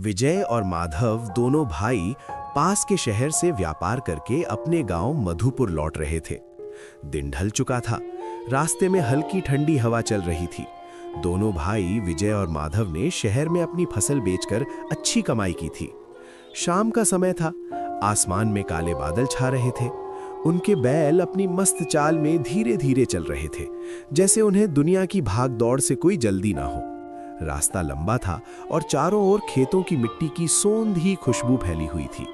विजय और माधव दोनों भाई पास के शहर से व्यापार करके अपने गांव मधुपुर लौट रहे थे। दिन ढल चुका था। रास्ते में हल्की ठंडी हवा चल रही थी। दोनों भाई विजय और माधव ने शहर में अपनी फसल बेचकर अच्छी कमाई की थी। शाम का समय था। आसमान में काले बादल छा रहे थे। उनके बैल अपनी मस्त चाल में धीरे धीरे चल रहे थे, जैसे उन्हें दुनिया की भाग दौड़ से कोई जल्दी ना हो। रास्ता लंबा था और चारों ओर खेतों की मिट्टी की सौंधी खुशबू फैली हुई थी।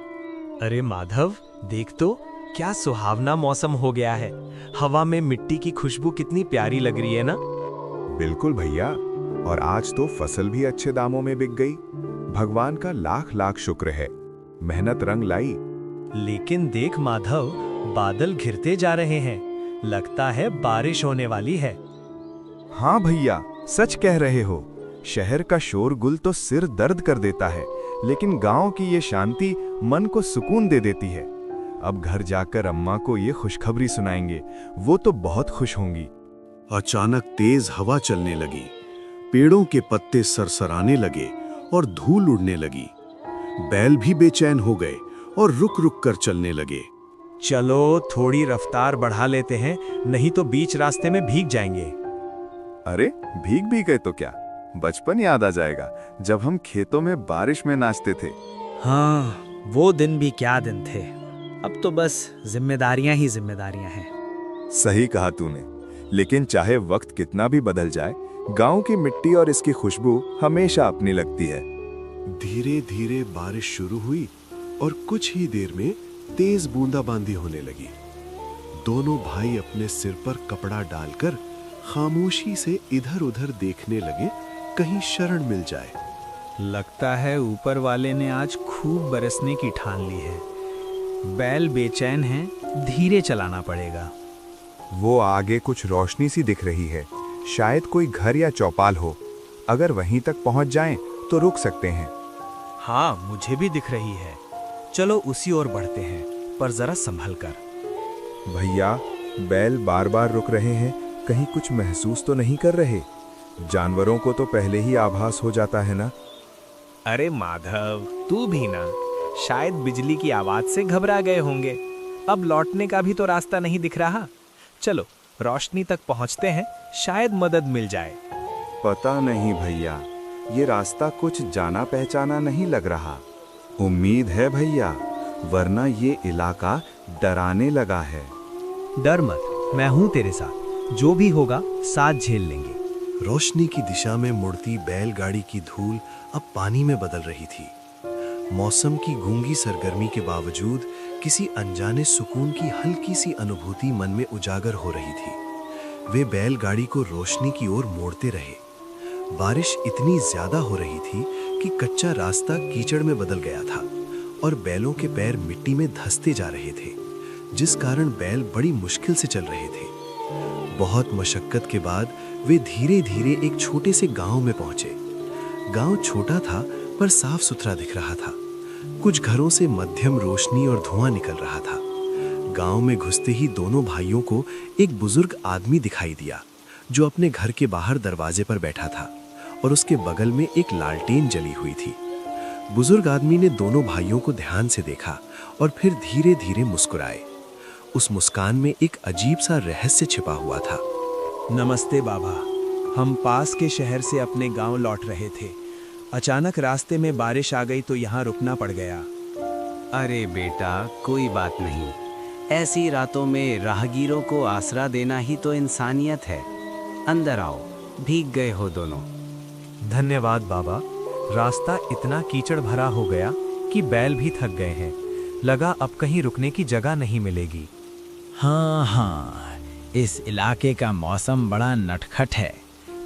अरे माधव, देख तो क्या सुहावना मौसम हो गया है। हवा में मिट्टी की खुशबू कितनी प्यारी लग रही है ना। बिल्कुल भैया, और आज तो फसल भी अच्छे दामों में बिक गई। भगवान का लाख लाख शुक्र है, मेहनत रंग लाई। लेकिन देख माधव, बादल घिरते जा रहे हैं। लगता है बारिश होने वाली है। हाँ भैया, सच कह रहे हो। शहर का शोरगुल तो सिर दर्द कर देता है, लेकिन गांव की ये शांति मन को सुकून दे देती है। अब घर जाकर अम्मा को ये खुशखबरी सुनाएंगे, वो तो बहुत खुश होंगी। अचानक तेज हवा चलने लगी, पेड़ों के पत्ते सरसराने लगे और धूल उड़ने लगी। बैल भी बेचैन हो गए और रुक रुक कर चलने लगे। चलो थोड़ी रफ्तार बढ़ा लेते हैं, नहीं तो बीच रास्ते में भीग जाएंगे। अरे भीग भी गए तो क्या, बचपन याद आ जाएगा जब हम खेतों में बारिश में नाचते थे। हाँ, वो दिन भी क्या दिन थे। अब तो बस जिम्मेदारियां ही जिम्मेदारियां हैं। सही कहा तूने, लेकिन चाहे वक्त कितना भी बदल जाए, गांव की मिट्टी और इसकी खुशबू हमेशा अपनी लगती है। धीरे धीरे बारिश शुरू हुई और कुछ ही देर में तेज बूंदाबांदी होने लगी। दोनों भाई अपने सिर पर कपड़ा डालकर खामोशी से इधर उधर देखने लगे, कहीं शरण मिल जाए। लगता है ऊपर वाले ने आज खूब बरसने की ठान ली है। बैल बेचैन हैं, धीरे चलाना पड़ेगा। वो आगे कुछ रोशनी सी दिख रही है, शायद कोई घर या चौपाल हो। अगर वहीं तक पहुंच जाएं तो रुक सकते हैं। हाँ, मुझे भी दिख रही है। चलो उसी ओर बढ़ते हैं, पर जरा संभल कर। भैया, बैल बार बार रुक रहे हैं, कहीं कुछ महसूस तो नहीं कर रहे? जानवरों को तो पहले ही आभास हो जाता है ना। अरे माधव, तू भी ना, शायद बिजली की आवाज से घबरा गए होंगे। अब लौटने का भी तो रास्ता नहीं दिख रहा। चलो रोशनी तक पहुंचते हैं, शायद मदद मिल जाए। पता नहीं भैया, ये रास्ता कुछ जाना पहचाना नहीं लग रहा। उम्मीद है भैया, वरना ये इलाका डराने लगा है। डर मत, मैं हूं तेरे साथ। जो भी होगा साथ झेल लेंगे। रोशनी की दिशा में मुड़ती बैलगाड़ी की धूल अब पानी में बदल रही थी। मौसम की गूंगी सरगर्मी के बावजूद किसी अनजाने सुकून की हल्की सी अनुभूति मन में उजागर हो रही थी। वे बैलगाड़ी को रोशनी की ओर मोड़ते रहे। बारिश इतनी ज्यादा हो रही थी कि कच्चा रास्ता कीचड़ में बदल गया था और बैलों के पैर मिट्टी में धंसते जा रहे थे, जिस कारण बैल बड़ी मुश्किल से चल रहे थे। बहुत मशक्कत के बाद वे धीरे धीरे एक छोटे से गांव में पहुंचे। गांव छोटा था पर साफ सुथरा दिख रहा था। कुछ घरों से मध्यम रोशनी और धुआं निकल रहा था। गांव में घुसते ही दोनों भाइयों को एक बुजुर्ग आदमी दिखाई दिया, जो अपने घर के बाहर दरवाजे पर बैठा था और उसके बगल में एक लालटेन जली हुई थी। बुजुर्ग आदमी ने दोनों भाइयों को ध्यान से देखा और फिर धीरे धीरे मुस्कुराए। उस मुस्कान में एक अजीब सा रहस्य छिपा हुआ था। नमस्ते बाबा, हम पास के शहर से अपने गांव लौट रहे थे। अचानक रास्ते में बारिश आ गई तो यहाँ रुकना पड़ गया। अरे बेटा, कोई बात नहीं। ऐसी रातों में राहगीरों को आसरा देना ही तो इंसानियत है। अंदर आओ, भीग गए हो दोनों। धन्यवाद बाबा। रास्ता इतना कीचड़ भरा हो गया कि बैल भी थक गए हैं। लगा अब कहीं रुकने की जगह नहीं मिलेगी। हाँ, इस इलाके का मौसम बड़ा नटखट है।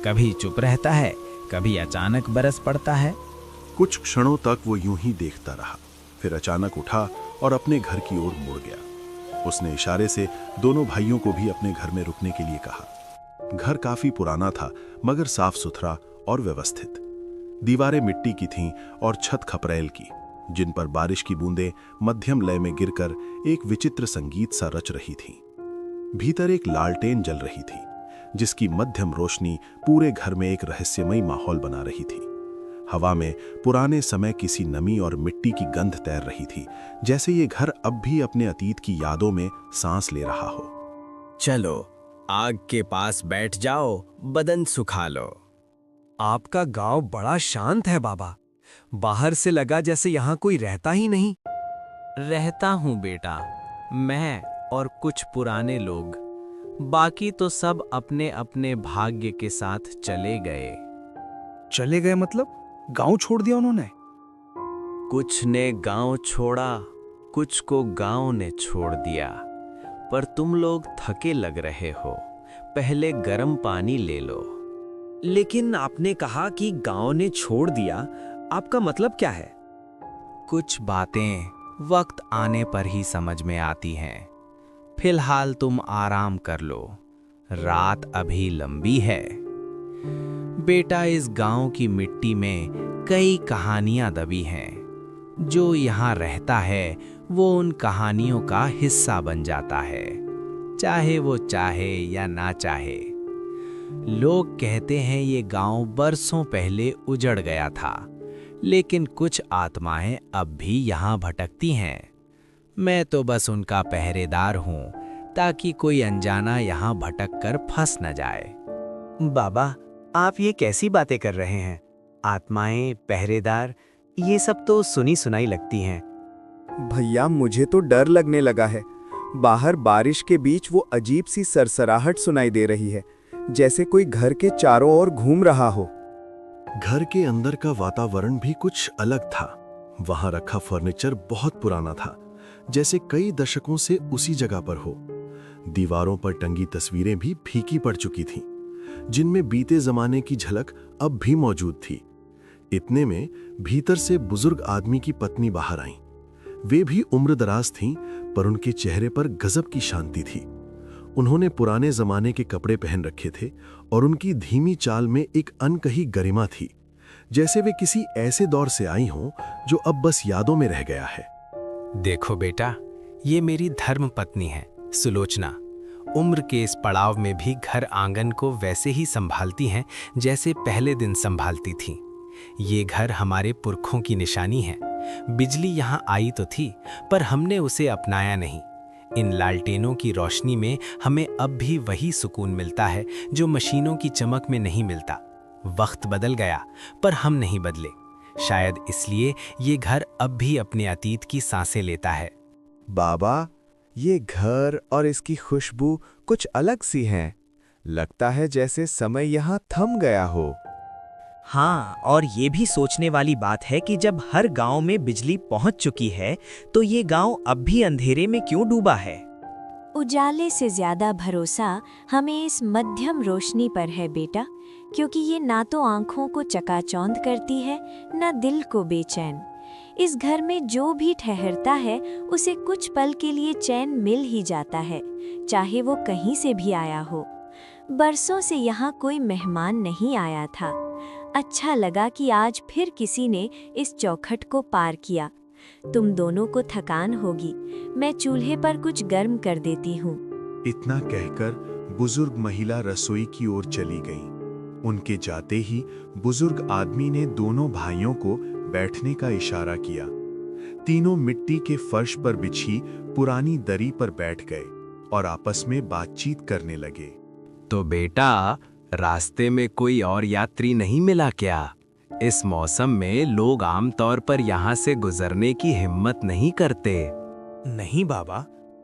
कभी चुप रहता है, कभी अचानक बरस पड़ता है। कुछ क्षणों तक वो यूं ही देखता रहा, फिर अचानक उठा और अपने घर की ओर मुड़ गया। उसने इशारे से दोनों भाइयों को भी अपने घर में रुकने के लिए कहा। घर काफी पुराना था, मगर साफ सुथरा और व्यवस्थित। दीवारें मिट्टी की थीं और छत खपरेल की, जिन पर बारिश की बूंदें मध्यम लय में गिरकर एक विचित्र संगीत सा रच रही थीं। भीतर एक लालटेन जल रही थी, जिसकी मध्यम रोशनी पूरे घर में एक रहस्यमयी माहौल बना रही थी। हवा में पुराने समय किसी नमी और मिट्टी की गंध तैर रही थी, जैसे ये घर अब भी अपने अतीत की यादों में सांस ले रहा हो। चलो आग के पास बैठ जाओ, बदन सुखा लो। आपका गांव बड़ा शांत है बाबा। बाहर से लगा जैसे यहाँ कोई रहता ही नहीं। रहता हूँ बेटा, मैं और कुछ पुराने लोग। बाकी तो सब अपने अपने भाग्य के साथ चले गए। चले गए मतलब गांव छोड़ दिया उन्होंने? कुछ ने गांव छोड़ा, कुछ को गांव ने छोड़ दिया। पर तुम लोग थके लग रहे हो, पहले गर्म पानी ले लो। लेकिन आपने कहा कि गांव ने छोड़ दिया, आपका मतलब क्या है? कुछ बातें वक्त आने पर ही समझ में आती हैं। फिलहाल तुम आराम कर लो, रात अभी लंबी है। बेटा, इस गांव की मिट्टी में कई कहानियां दबी हैं। जो यहाँ रहता है वो उन कहानियों का हिस्सा बन जाता है, चाहे वो चाहे या ना चाहे। लोग कहते हैं ये गांव बरसों पहले उजड़ गया था, लेकिन कुछ आत्माएं अब भी यहाँ भटकती हैं। मैं तो बस उनका पहरेदार हूँ, ताकि कोई अनजाना यहाँ भटक कर फंस न जाए। बाबा, आप ये कैसी बातें कर रहे हैं? आत्माएं, पहरेदार, ये सब तो सुनी सुनाई लगती हैं। भैया, मुझे तो डर लगने लगा है। बाहर बारिश के बीच वो अजीब सी सरसराहट सुनाई दे रही है, जैसे कोई घर के चारों ओर घूम रहा हो। घर के अंदर का वातावरण भी कुछ अलग था। वहां रखा फर्नीचर बहुत पुराना था, जैसे कई दशकों से उसी जगह पर हो। दीवारों पर टंगी तस्वीरें भी फीकी पड़ चुकी थीं, जिनमें बीते जमाने की झलक अब भी मौजूद थी। इतने में भीतर से बुजुर्ग आदमी की पत्नी बाहर आईं। वे भी उम्रदराज थीं, पर उनके चेहरे पर गजब की शांति थी। उन्होंने पुराने जमाने के कपड़े पहन रखे थे और उनकी धीमी चाल में एक अनकही गरिमा थी, जैसे वे किसी ऐसे दौर से आई हों जो अब बस यादों में रह गया है। देखो बेटा, ये मेरी धर्म पत्नी है सुलोचना। उम्र के इस पड़ाव में भी घर आंगन को वैसे ही संभालती हैं जैसे पहले दिन संभालती थीं। ये घर हमारे पुरखों की निशानी है। बिजली यहाँ आई तो थी, पर हमने उसे अपनाया नहीं। इन लालटेनों की रोशनी में हमें अब भी वही सुकून मिलता है जो मशीनों की चमक में नहीं मिलता। वक्त बदल गया, पर हम नहीं बदले। शायद इसलिए ये घर अब भी अपने अतीत की सांसें लेता है। बाबा, ये घर और इसकी खुशबू कुछ अलग सी है। लगता है जैसे समय यहाँ थम गया हो। हाँ, और ये भी सोचने वाली बात है कि जब हर गांव में बिजली पहुंच चुकी है, तो ये गांव अब भी अंधेरे में क्यों डूबा है? उजाले से ज्यादा भरोसा हमें इस मध्यम रोशनी पर है बेटा, क्योंकि ये ना तो आंखों को चकाचौंध करती है, ना दिल को बेचैन। इस घर में जो भी ठहरता है उसे कुछ पल के लिए चैन मिल ही जाता है, चाहे वो कहीं से भी आया हो। बरसों से यहाँ कोई मेहमान नहीं आया था। अच्छा लगा कि आज फिर किसी ने इस चौखट को पार किया। तुम दोनों को थकान होगी, मैं चूल्हे पर कुछ गर्म कर देती हूँ। इतना कहकर बुजुर्ग महिला रसोई की ओर चली गई। उनके जाते ही बुजुर्ग आदमी ने दोनों भाइयों को बैठने का इशारा किया। तीनों मिट्टी के फर्श पर बिछी पुरानी दरी पर बैठ गए और आपस में बातचीत करने लगे। तो बेटा, रास्ते में कोई और यात्री नहीं मिला क्या? इस मौसम में लोग आमतौर पर यहाँ से गुजरने की हिम्मत नहीं करते। नहीं बाबा,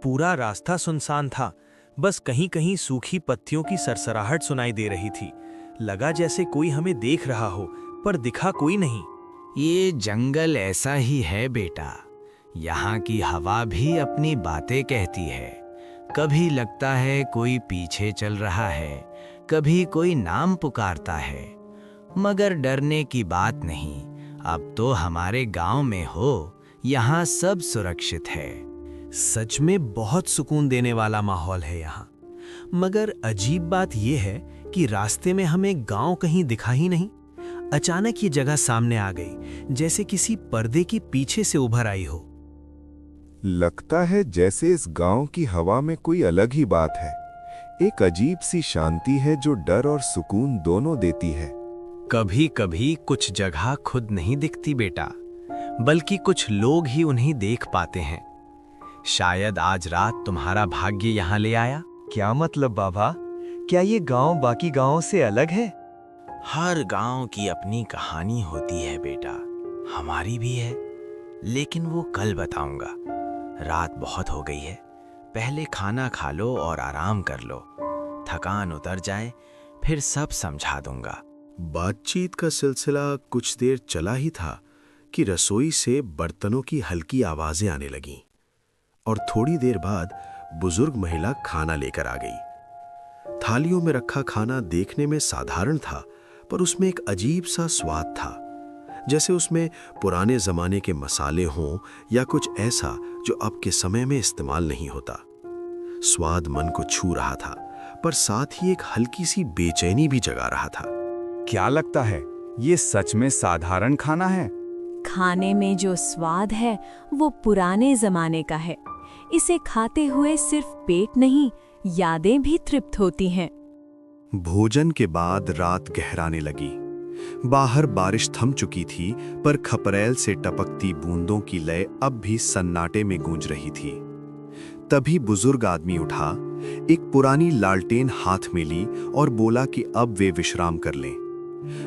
पूरा रास्ता सुनसान था। बस कहीं कहीं सूखी पत्तियों की सरसराहट सुनाई दे रही थी। लगा जैसे कोई हमें देख रहा हो, पर दिखा कोई नहीं। ये जंगल ऐसा ही है बेटा। यहाँ की हवा भी अपनी बातें कहती है। कभी लगता है कोई पीछे चल रहा है, कभी कोई नाम पुकारता है। मगर डरने की बात नहीं। अब तो हमारे गांव में हो, यहाँ सब सुरक्षित है। सच में बहुत सुकून देने वाला माहौल है यहाँ। मगर अजीब बात यह है कि रास्ते में हमें गांव कहीं दिखा ही नहीं। अचानक ये जगह सामने आ गई, जैसे किसी पर्दे की पीछे से उभर आई हो। लगता है जैसे इस गांव की हवा में कोई अलग ही बात है। एक अजीब सी शांति है जो डर और सुकून दोनों देती है। कभी कभी कुछ जगह खुद नहीं दिखती बेटा, बल्कि कुछ लोग ही उन्हें देख पाते हैं। शायद आज रात तुम्हारा भाग्य यहाँ ले आया। क्या मतलब बाबा? क्या ये गांव बाकी गांवों से अलग है? हर गांव की अपनी कहानी होती है बेटा, हमारी भी है, लेकिन वो कल बताऊंगा। रात बहुत हो गई है, पहले खाना खा लो और आराम कर लो। थकान उतर जाए फिर सब समझा दूंगा। बातचीत का सिलसिला कुछ देर चला ही था कि रसोई से बर्तनों की हल्की आवाजें आने लगीं और थोड़ी देर बाद बुजुर्ग महिला खाना लेकर आ गई। थालियों में रखा खाना देखने में साधारण था, पर उसमें एक अजीब सा स्वाद था, जैसे उसमें पुराने जमाने के मसाले हों या कुछ ऐसा जो अब के समय में इस्तेमाल नहीं होता। स्वाद मन को छू रहा था, पर साथ ही एक हल्की सी बेचैनी भी जगा रहा था। क्या लगता है ये सच में साधारण खाना है? खाने में जो स्वाद है वो पुराने जमाने का है। इसे खाते हुए सिर्फ पेट नहीं, यादें भी तृप्त होती हैं। भोजन के बाद रात गहराने लगी। बाहर बारिश थम चुकी थी, पर खपरेल से टपकती बूंदों की लय अब भी सन्नाटे में गूंज रही थी। तभी बुजुर्ग आदमी उठा, एक पुरानी लालटेन हाथ में ली और बोला कि अब वे विश्राम कर लें।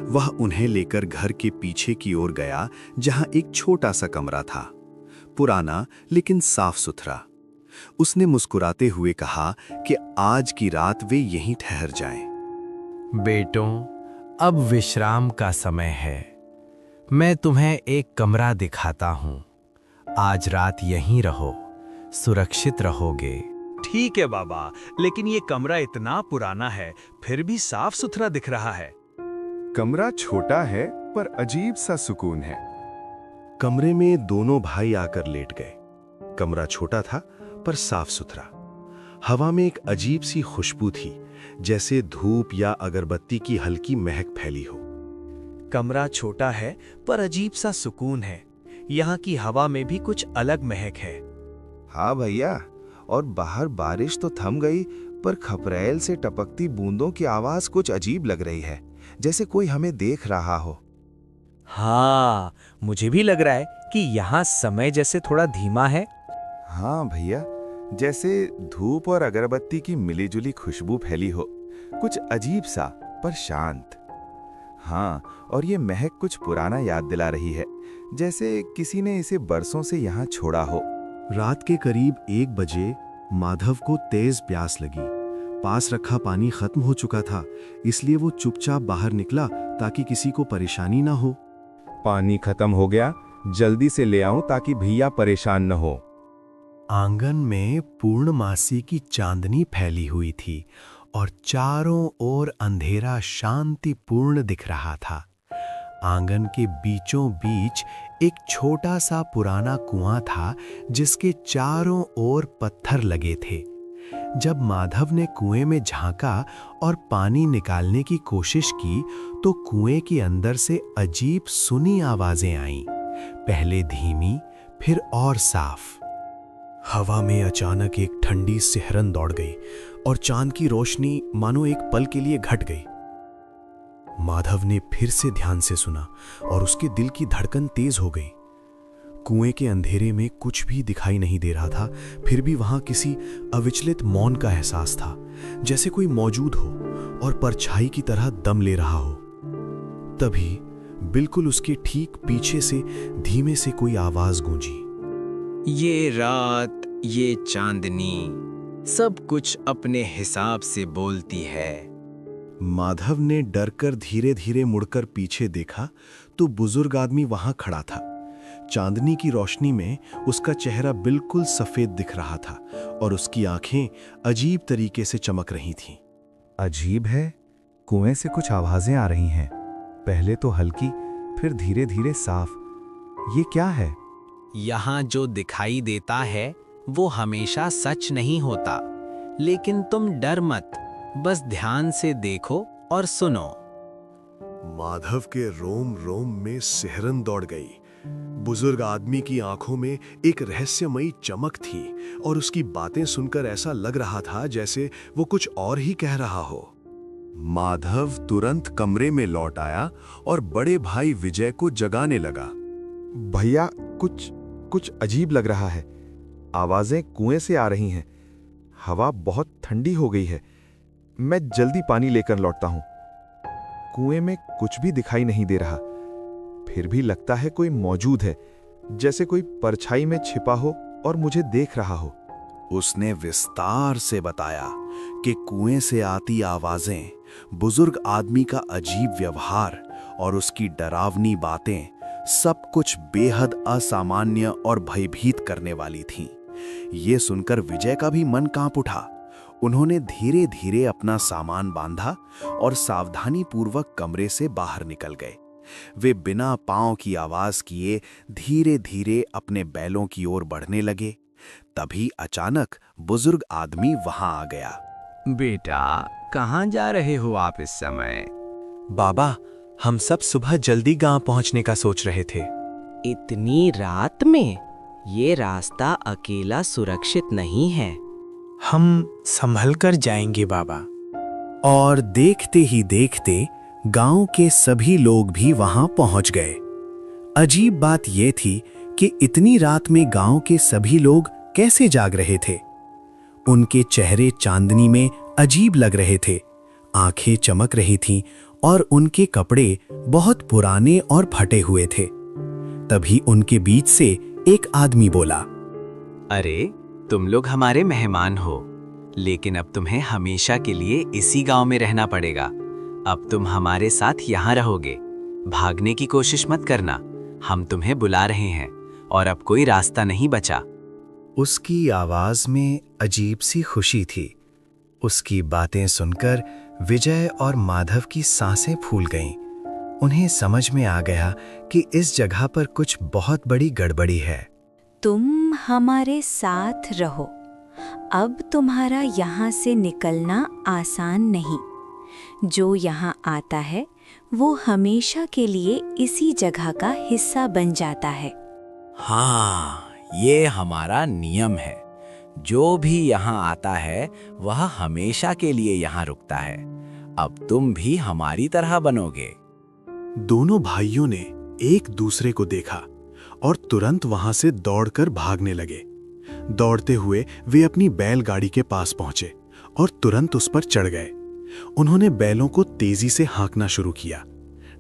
वह उन्हें लेकर घर के पीछे की ओर गया, जहां एक छोटा सा कमरा था, पुराना लेकिन साफ सुथरा। उसने मुस्कुराते हुए कहा कि आज की रात वे यहीं ठहर जाएं। बेटों, अब विश्राम का समय है। मैं तुम्हें एक कमरा दिखाता हूँ। आज रात यहीं रहो, सुरक्षित रहोगे। ठीक है बाबा, लेकिन ये कमरा इतना पुराना है, फिर भी साफ सुथरा दिख रहा है। कमरा छोटा है पर अजीब सा सुकून है। कमरे में दोनों भाई आकर लेट गए। कमरा छोटा था पर साफ सुथरा। हवा में एक अजीब सी खुशबू थी, जैसे धूप या अगरबत्ती की हल्की महक फैली हो। कमरा छोटा है पर अजीब सा सुकून है। यहाँ की हवा में भी कुछ अलग महक है। हाँ भैया, और बाहर बारिश तो थम गई, पर खपरेल से टपकती बूंदों की आवाज कुछ अजीब लग रही है, जैसे कोई हमें देख रहा हो। हाँ, मुझे भी लग रहा है कि यहाँ समय जैसे थोड़ा धीमा है। हाँ भैया, जैसे धूप और अगरबत्ती की मिलीजुली खुशबू फैली हो, कुछ अजीब सा पर शांत। हाँ, और ये महक कुछ पुराना याद दिला रही है, जैसे किसी ने इसे बरसों से यहाँ छोड़ा हो। रात के करीब 1 बजे माधव को तेज प्यास लगी। पास रखा पानी खत्म हो चुका था, इसलिए वो चुपचाप बाहर निकला ताकि किसी को परेशानी ना हो। पानी खत्म हो गया, जल्दी से ले आऊं ताकि भैया परेशान न हो। आंगन में पूर्णमासी की चांदनी फैली हुई थी और चारों ओर अंधेरा शांतिपूर्ण दिख रहा था। आंगन के बीचों बीच एक छोटा सा पुराना कुआं था, जिसके चारों ओर पत्थर लगे थे। जब माधव ने कुएं में झांका और पानी निकालने की कोशिश की, तो कुएं के अंदर से अजीब सुनी आवाजें आईं, पहले धीमी फिर और साफ। हवा में अचानक एक ठंडी सिहरन दौड़ गई और चांद की रोशनी मानो एक पल के लिए घट गई। माधव ने फिर से ध्यान से सुना और उसके दिल की धड़कन तेज हो गई। कुएं के अंधेरे में कुछ भी दिखाई नहीं दे रहा था, फिर भी वहां किसी अविचलित मौन का एहसास था, जैसे कोई मौजूद हो और परछाई की तरह दम ले रहा हो। तभी बिल्कुल उसके ठीक पीछे से धीमे से कोई आवाज गूंजी। ये रात, ये चांदनी, सब कुछ अपने हिसाब से बोलती है। माधव ने डरकर धीरे धीरे मुड़कर पीछे देखा तो बुजुर्ग आदमी वहां खड़ा था। चांदनी की रोशनी में उसका चेहरा बिल्कुल सफेद दिख रहा था और उसकी आंखें अजीब तरीके से चमक रही थीं। अजीब है, कुएं से कुछ आवाजें आ रही हैं, पहले तो हल्की, फिर धीरे धीरे साफ। ये क्या है? यहाँ जो दिखाई देता है वो हमेशा सच नहीं होता, लेकिन तुम डर मत, बस ध्यान से देखो और सुनो। माधव के रोम रोम में सिहरन दौड़ गई। बुजुर्ग आदमी की आंखों में एक रहस्यमयी चमक थी और उसकी बातें सुनकर ऐसा लग रहा था जैसे वो कुछ और ही कह रहा हो। माधव तुरंत कमरे में लौट आया और बड़े भाई विजय को जगाने लगा। भैया, कुछ अजीब लग रहा है। आवाजें कुएं से आ रही हैं। हवा बहुत ठंडी हो गई है। मैं जल्दी पानी लेकर लौटता हूं। कुएं में कुछ भी दिखाई नहीं दे रहा। फिर भी लगता है कोई मौजूद है, जैसे कोई परछाई में छिपा हो और मुझे देख रहा हो। उसने विस्तार से बताया कि कुएं से आती आवाजें, बुजुर्ग आदमी का अजीब व्यवहार और उसकी डरावनी बातें सब कुछ बेहद असामान्य और भयभीत करने वाली थीं। ये सुनकर विजय का भी मन कांप उठा। उन्होंने धीरे धीरे अपना सामान बांधा और सावधानीपूर्वक कमरे से बाहर निकल गए। वे बिना पांव की आवाज किए धीरे धीरे अपने बैलों की ओर बढ़ने लगे। तभी अचानक बुजुर्ग आदमी वहां आ गया। बेटा, कहाँ जा रहे हो आप इस समय? बाबा, हम सब सुबह जल्दी गांव पहुंचने का सोच रहे थे। इतनी रात में? ये रास्ता अकेला सुरक्षित नहीं है। हम संभल कर जाएंगे बाबा। और देखते ही देखते गांव के सभी लोग भी वहां पहुंच गए। अजीब बात यह थी कि इतनी रात में गांव के सभी लोग कैसे जाग रहे थे। उनके चेहरे चांदनी में अजीब लग रहे थे, आंखें चमक रही थीं और उनके कपड़े बहुत पुराने और फटे हुए थे। तभी उनके बीच से एक आदमी बोला, अरे, तुम लोग हमारे मेहमान हो, लेकिन अब तुम्हें हमेशा के लिए इसी गांव में रहना पड़ेगा। अब तुम हमारे साथ यहाँ रहोगे। भागने की कोशिश मत करना, हम तुम्हें बुला रहे हैं और अब कोई रास्ता नहीं बचा। उसकी आवाज में अजीब सी खुशी थी। उसकी बातें सुनकर विजय और माधव की सांसें फूल गईं। उन्हें समझ में आ गया कि इस जगह पर कुछ बहुत बड़ी गड़बड़ी है। तुम हमारे साथ रहो। अब तुम्हारा यहाँ से निकलना आसान नहीं। जो यहाँ आता है वो हमेशा के लिए इसी जगह का हिस्सा बन जाता है। हाँ, ये हमारा नियम है। जो भी यहाँ आता है वह हमेशा के लिए यहाँ रुकता है। अब तुम भी हमारी तरह बनोगे। दोनों भाइयों ने एक दूसरे को देखा और तुरंत वहां से दौड़कर भागने लगे। दौड़ते हुए वे अपनी बैलगाड़ी के पास पहुंचे और तुरंत उस पर चढ़ गए। उन्होंने बैलों को तेजी से हाँकना शुरू किया।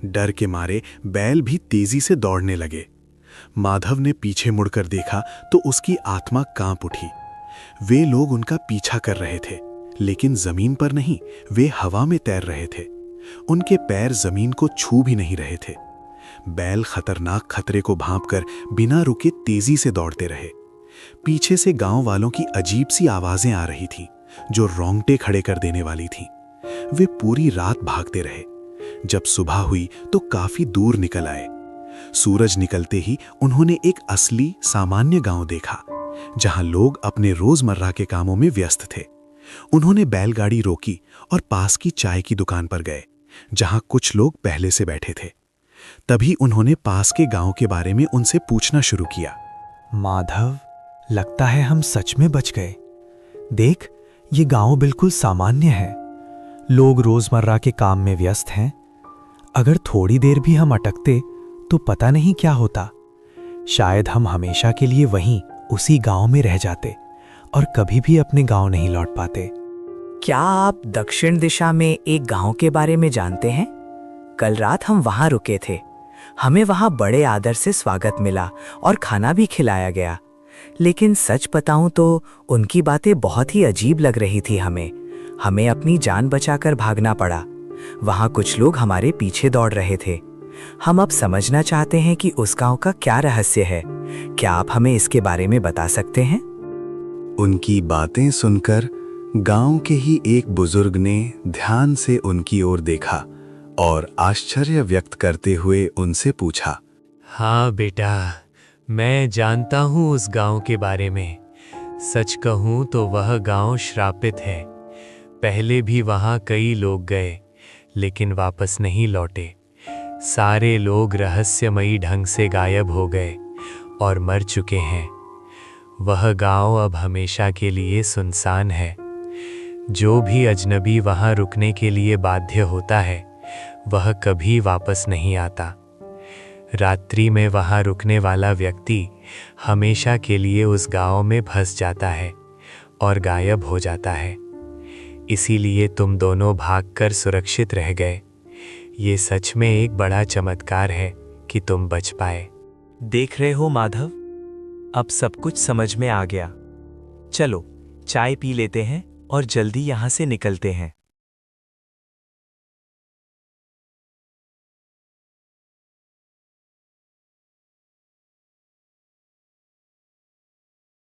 डर के मारे बैल भी तेजी से दौड़ने लगे। माधव ने पीछे मुड़कर देखा तो उसकी आत्मा कांप उठी। वे लोग उनका पीछा कर रहे थे, लेकिन जमीन पर नहीं, वे हवा में तैर रहे थे। उनके पैर जमीन को छू भी नहीं रहे थे। बैल खतरनाक खतरे को भांपकर बिना रुके तेजी से दौड़ते रहे। पीछे से गांव वालों की अजीब सी आवाजें आ रही थीं, जो रोंगटे खड़े कर देने वाली थीं। वे पूरी रात भागते रहे। जब सुबह हुई तो काफी दूर निकल आए। सूरज निकलते ही उन्होंने एक असली सामान्य गांव देखा, जहां लोग अपने रोजमर्रा के कामों में व्यस्त थे। उन्होंने बैलगाड़ी रोकी और पास की चाय की दुकान पर गए, जहां कुछ लोग पहले से बैठे थे। तभी उन्होंने पास के गांव के बारे में उनसे पूछना शुरू किया। माधव, लगता है हम सच में बच गए। देख, ये गांव बिल्कुल सामान्य है। लोग रोजमर्रा के काम में व्यस्त हैं। अगर थोड़ी देर भी हम अटकते तो पता नहीं क्या होता। शायद हम हमेशा के लिए वहीं उसी गांव में रह जाते और कभी भी अपने गांव नहीं लौट पाते। क्या आप दक्षिण दिशा में एक गांव के बारे में जानते हैं? कल रात हम वहां रुके थे। हमें वहां बड़े आदर से स्वागत मिला और खाना भी खिलाया गया। लेकिन सच बताऊं तो उनकी बातें बहुत ही अजीब लग रही थी। हमें अपनी जान बचाकर भागना पड़ा। वहां कुछ लोग हमारे पीछे दौड़ रहे थे। हम अब समझना चाहते हैं कि उस गांव का क्या रहस्य है। क्या आप हमें इसके बारे में बता सकते हैं? उनकी बातें सुनकर गांव के ही एक बुजुर्ग ने ध्यान से उनकी ओर देखा और आश्चर्य व्यक्त करते हुए उनसे पूछा। हाँ बेटा, मैं जानता हूँ उस गांव के बारे में। सच कहूँ तो वह गांव श्रापित है। पहले भी वहाँ कई लोग गए, लेकिन वापस नहीं लौटे। सारे लोग रहस्यमयी ढंग से गायब हो गए और मर चुके हैं। वह गांव अब हमेशा के लिए सुनसान है। जो भी अजनबी वहां रुकने के लिए बाध्य होता है वह कभी वापस नहीं आता। रात्रि में वहां रुकने वाला व्यक्ति हमेशा के लिए उस गांव में फंस जाता है और गायब हो जाता है। इसीलिए तुम दोनों भागकर सुरक्षित रह गए। ये सच में एक बड़ा चमत्कार है कि तुम बच पाए। देख रहे हो माधव, अब सब कुछ समझ में आ गया। चलो चाय पी लेते हैं और जल्दी यहाँ से निकलते हैं।